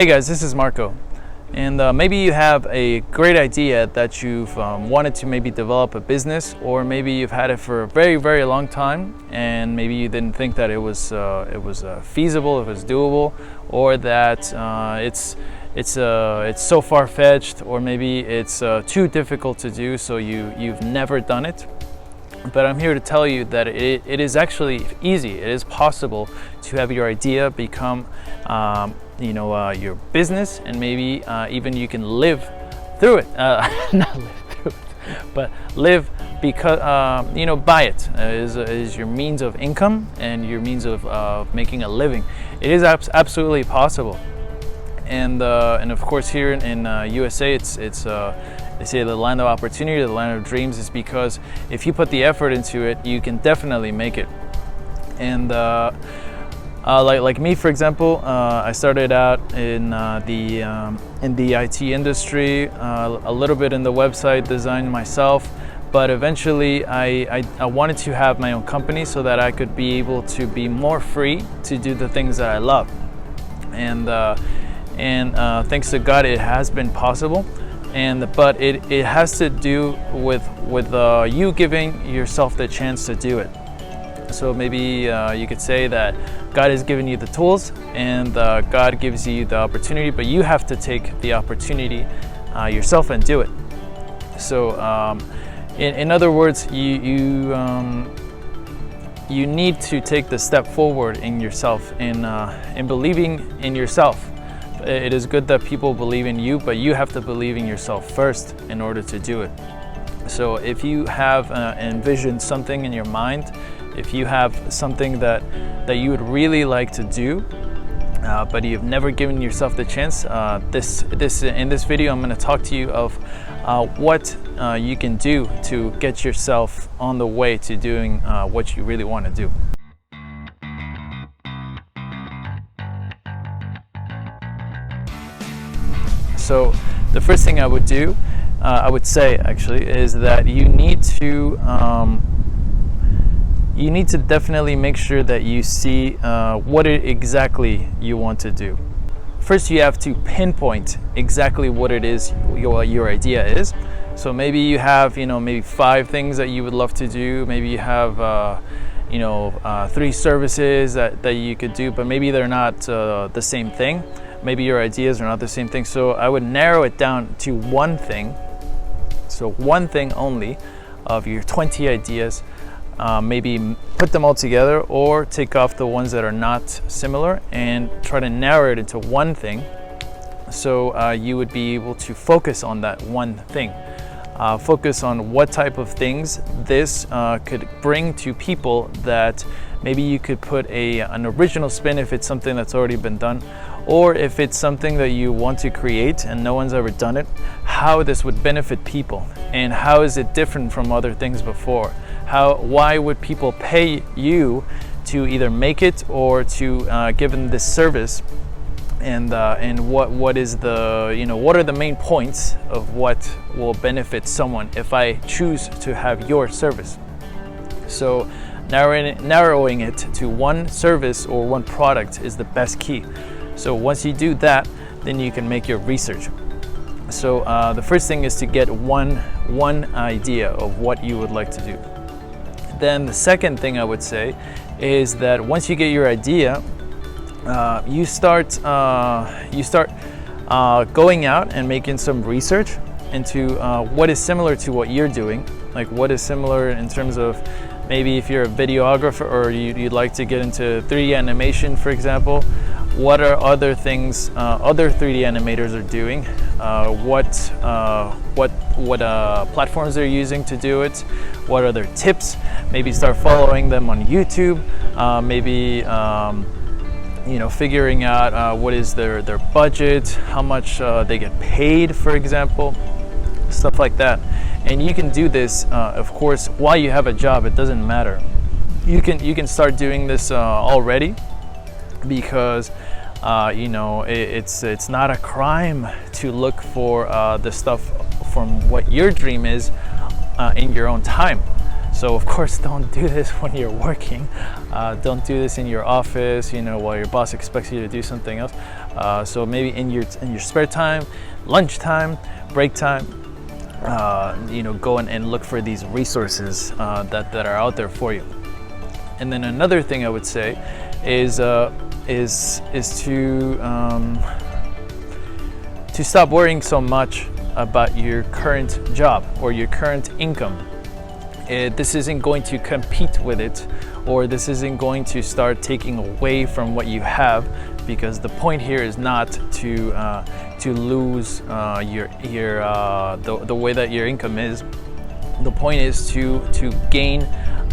Hey guys, this is Marco, and maybe you have a great idea that you've wanted to maybe develop a business, or maybe you've had it for a very long time, and maybe you didn't think that it was feasible, it was doable, or that it's so far-fetched, or maybe it's too difficult to do, so you've never done it. But I'm here to tell you that it is actually easy. It is possible to have your idea become your business, and maybe even you can live through it. Not live through it, but live because by it is your means of income and your means of making a living. It is absolutely possible. And of course, here in USA, it's they say the land of opportunity, the land of dreams, is because if you put the effort into it, you can definitely make it. And like me, for example, I started out in the IT industry, a little bit in the website design myself, but eventually I wanted to have my own company so that I could be able to be more free to do the things that I love. And thanks to God, it has been possible. But it has to do with you giving yourself the chance to do it. So maybe you could say that God has given you the tools, and God gives you the opportunity, but you have to take the opportunity yourself and do it. So in other words, you need to take the step forward in yourself, in believing in yourself. It is good that people believe in you, but you have to believe in yourself first in order to do it. So if you have envisioned something in your mind, if you have something that you would really like to do, but you've never given yourself the chance, in this video I'm going to talk to you of what you can do to get yourself on the way to doing what you really want to do. So the first thing I would say actually, is that you need to definitely make sure that you see what exactly you want to do. First, you have to pinpoint exactly what it is your idea is. So maybe you have maybe 5 things that you would love to do. Maybe you have 3 services that you could do, but maybe they're not the same thing. Maybe your ideas are not the same thing. So I would narrow it down to one thing. So one thing only of your 20 ideas. Maybe put them all together, or take off the ones that are not similar and try to narrow it into one thing. So you would be able to focus on that one thing. Focus on what type of things this could bring to people, that maybe you could put an original spin if it's something that's already been done, or if it's something that you want to create and no one's ever done it, how this would benefit people, and how is it different from other things before. Why would people pay you to either make it or to give them this service, and what is what are the main points of what will benefit someone if I choose to have your service. So narrowing it to one service or one product is the best key. So once you do that, then you can make your research. So the first thing is to get one idea of what you would like to do. Then the second thing I would say is that once you get your idea, you start going out and making some research into what is similar to what you're doing. Like what is similar in terms of, maybe if you're a videographer or you'd like to get into 3D animation, for example, what are other things other 3D animators are doing? What platforms they're using to do it? What are their tips? Maybe start following them on YouTube. Maybe figuring out what is their budget, how much they get paid, for example, stuff like that. And you can do this, of course, while you have a job. It doesn't matter. You can start doing this already, because it's not a crime to look for the stuff from what your dream is in your own time. So of course, don't do this when you're working. Don't do this in your office, while your boss expects you to do something else. So maybe in your spare time, lunchtime, break time, go and look for these resources that are out there for you. And then another thing I would say is to stop worrying so much about your current job or your current income. This isn't going to compete with it, or this isn't going to start taking away from what you have, because the point here is not to lose the way that your income is. The point is to gain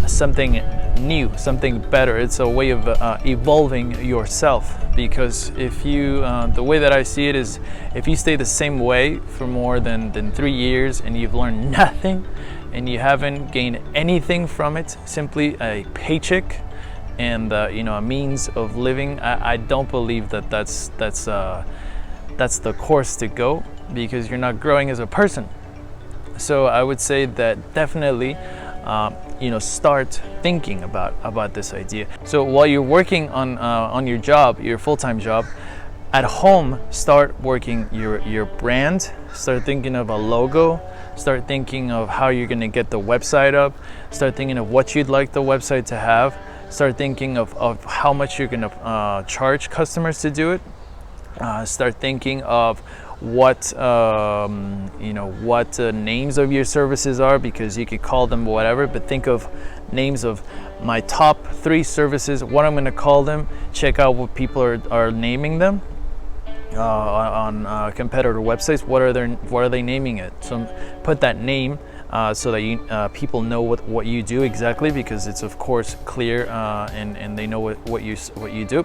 something new, something better. It's a way of evolving yourself, because if you the way that I see it is, if you stay the same way for more than 3 years and you've learned nothing and you haven't gained anything from it, simply a paycheck and a means of living, I don't believe that's the course to go, because you're not growing as a person. So I would say that definitely start thinking about this idea. So while you're working on your job, your full-time job, at home, start working your brand. Start thinking of a logo. Start thinking of how you're going to get the website up. Start thinking of what you'd like the website to have. Start thinking of how much you're going to charge customers to do it. Start thinking of what names of your services are, because you could call them whatever, but think of names of my top 3 services, what I'm going to call them. Check out what people are naming them on competitor websites. What are they naming it? So put that name so that people know what you do exactly, because it's of course clear and they know what you do.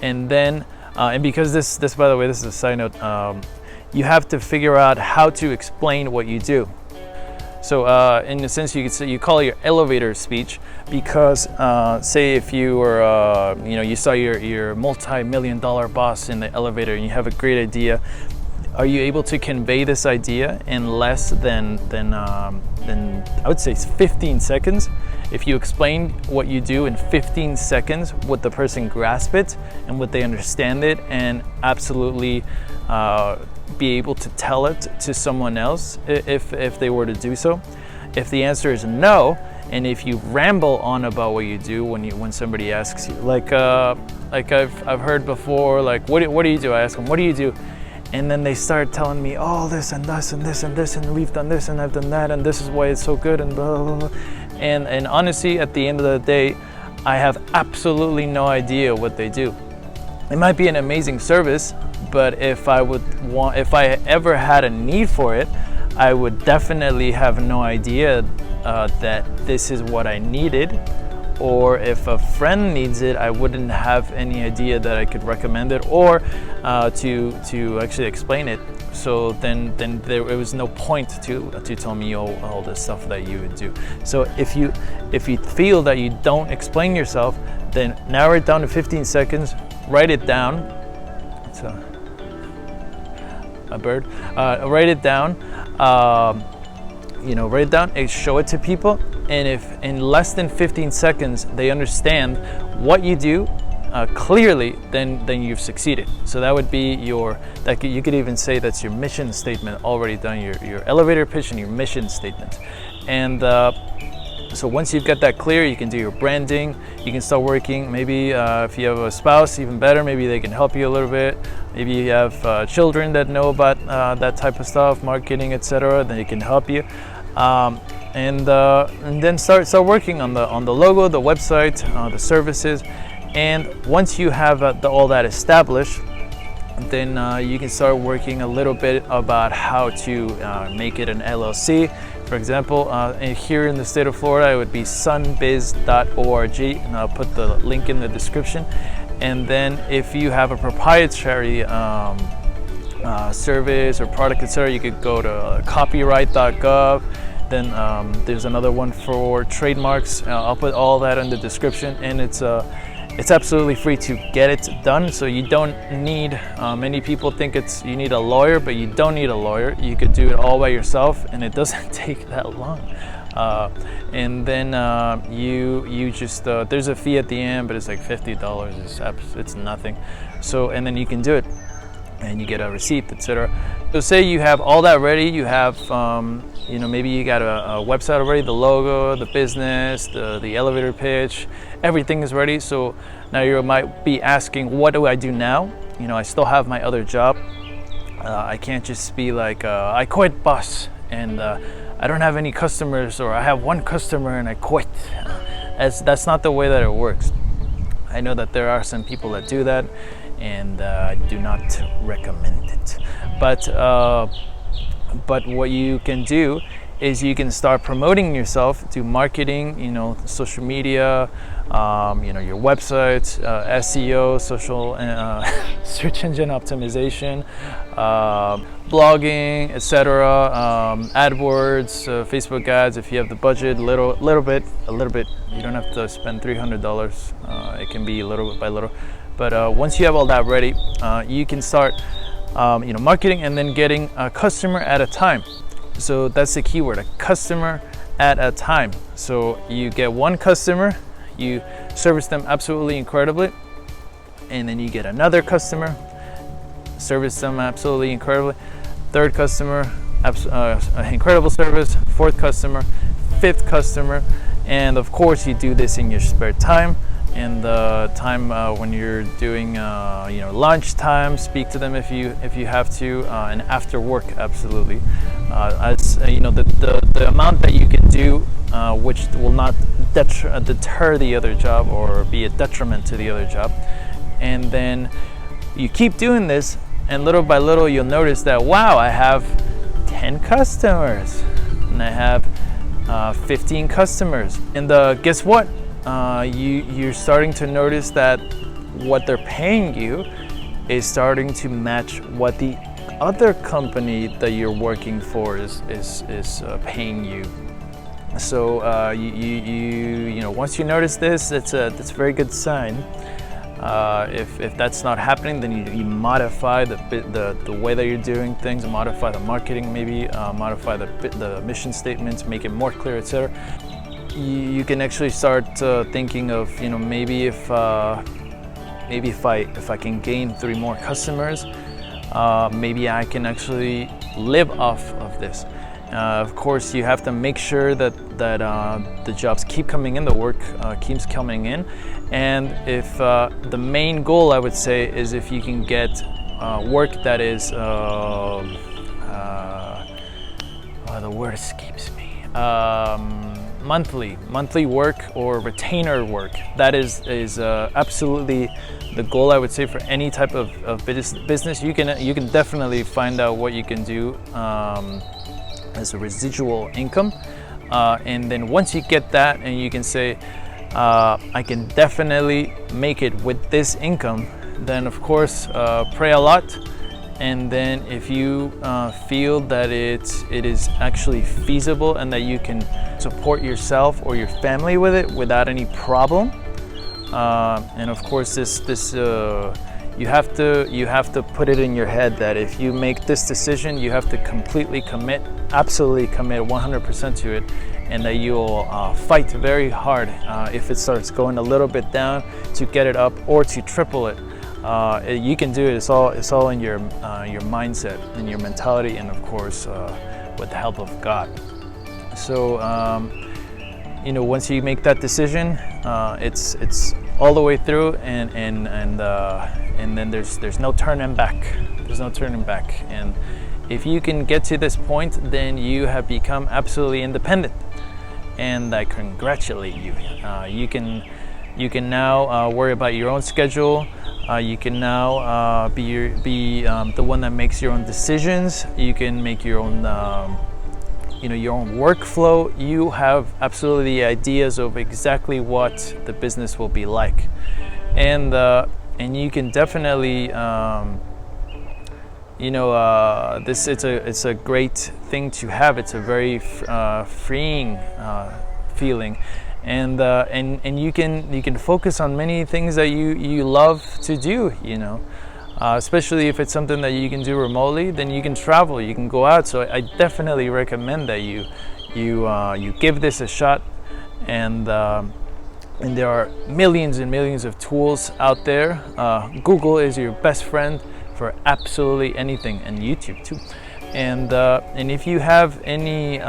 And then and because this by the way, this is a side note, you have to figure out how to explain what you do. So in a sense, you could say you call it your elevator speech, because say if you were you saw your multi-million-dollar boss in the elevator and you have a great idea, are you able to convey this idea in less than I would say 15 seconds? If you explain what you do in 15 seconds, would the person grasp it and would they understand it and absolutely be able to tell it to someone else if they were to do so? If the answer is no, and if you ramble on about what you do when somebody asks you, like I've heard before, like what do you do? I ask them, what do you do? And then they start telling me, oh, this and this and this and this, and we've done this and I've done that, and this is why it's so good, and blah, blah, blah. And honestly, at the end of the day, I have absolutely no idea what they do. It might be an amazing service, but if I ever had a need for it, I would definitely have no idea that this is what I needed. Or if a friend needs it, I wouldn't have any idea that I could recommend it or to actually explain it. So then there was no point to tell me all the stuff that you would do. So if you feel that you don't explain yourself, then narrow it down to 15 seconds. Write it down. It's a bird. Write it down. Write it down and show it to people. And if in less than 15 seconds they understand what you do clearly, then you've succeeded. So that would be you could even say that's your mission statement already done, your elevator pitch and your mission statement. And so once you've got that clear, you can do your branding. You can start working. Maybe if you have a spouse, even better, maybe they can help you a little bit. Maybe you have children that know about that type of stuff, marketing, etc. Then they can help you. And then start working on the logo, the website, the services. And once you have all that established, then you can start working a little bit about how to make it an LLC. For example, here in the state of Florida, it would be sunbiz.org, and I'll put the link in the description. And then if you have a proprietary service or product, etc., you could go to copyright.gov. Then there's another one for trademarks. I'll put all that in the description, and it's absolutely free to get it done. So you don't need, many people think you need a lawyer, but you don't need a lawyer. You could do it all by yourself, and it doesn't take that long. And then you just, there's a fee at the end, but it's like $50. It's nothing. So, and then you can do it. and you get a receipt, etc. So say you have all that ready, you have maybe you got a website already, the logo, the business, the elevator pitch, everything is ready. So now you might be asking, what do I do now? I still have my other job. I can't just be like, I quit, boss, and I don't have any customers, or I have one customer and I quit. That's not the way that it works. I know that there are some people that do that, and I do not recommend it. But what you can do is you can start promoting yourself, do marketing, social media, your website, SEO, social search engine optimization, blogging, etc. AdWords, Facebook ads. If you have the budget, a little bit. You don't have to spend $300. It can be little bit by little. But once you have all that ready, you can start, marketing and then getting a customer at a time. So that's the key word, a customer at a time. So you get one customer, you service them absolutely incredibly, and then you get another customer, service them absolutely incredibly, third customer, incredible service, fourth customer, fifth customer, and of course you do this in your spare time. And the time when you're doing lunch time, speak to them if you have to, and after work, absolutely. The amount that you can do, which will not deter the other job or be a detriment to the other job. And then you keep doing this, and little by little you'll notice that, wow, I have 10 customers and I have 15 customers, and guess what? You're starting to notice that what they're paying you is starting to match what the other company that you're working for is paying you. So once you notice this, it's a very good sign. If that's not happening, then you modify the way that you're doing things, modify the marketing, maybe modify the mission statements, make it more clear, etc. You can actually start thinking of, maybe if I can gain 3 more customers, maybe I can actually live off of this. Of course, you have to make sure that the jobs keep coming in, the work keeps coming in, and if the main goal, I would say, is if you can get work that is the word escapes me. Monthly work or retainer work. That is absolutely the goal, I would say, for any type of business. You can definitely find out what you can do as a residual income, and then once you get that and you can say, I can definitely make it with this income, then of course pray a lot. And then if you feel that it is actually feasible and that you can support yourself or your family with it without any problem, and of course this you have to put it in your head that if you make this decision, you have to absolutely commit 100% to it, and that you'll fight very hard if it starts going a little bit down to get it up or to triple it. You can do it. It's all in your mindset and your mentality, and of course with the help of God. So once you make that decision, it's all the way through, and then there's no turning back. There's no turning back. And if you can get to this point, then you have become absolutely independent, and I congratulate you. You can now worry about your own schedule. You can now be the one that makes your own decisions. You can make your own your own workflow. You have absolutely ideas of exactly what the business will be like, and you can definitely it's a great thing to have. It's a very freeing feeling. And you can focus on many things that you love to do, especially if it's something that you can do remotely. Then you can travel, you can go out. So I definitely recommend that you give this a shot. And there are millions and millions of tools out there. Google is your best friend for absolutely anything, and YouTube too. And if you have anything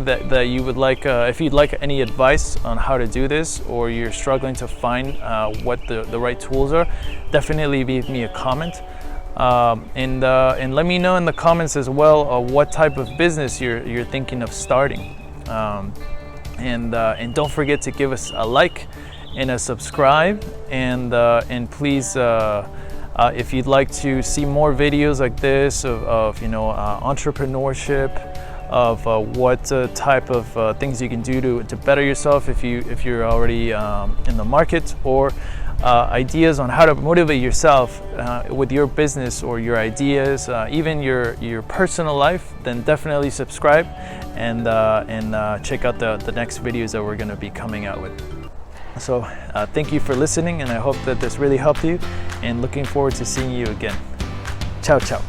that you would like, if you'd like any advice on how to do this, or you're struggling to find what the right tools are, definitely leave me a comment. And let me know in the comments as well what type of business you're thinking of starting. And don't forget to give us a like and a subscribe, and please, if you'd like to see more videos like this of entrepreneurship, of what type of things you can do to better yourself if you're already in the market, or ideas on how to motivate yourself with your business or your ideas, even your personal life, then definitely subscribe and check out the next videos that we're going to be coming out with. So thank you for listening, and I hope that this really helped you, and looking forward to seeing you again. Ciao, ciao.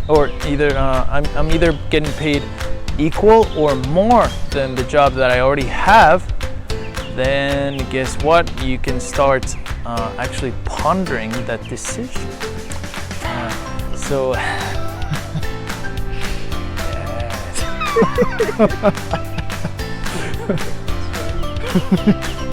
Or either I'm either getting paid equal or more than the job that I already have, then guess what? You can start actually pondering that decision. Yes.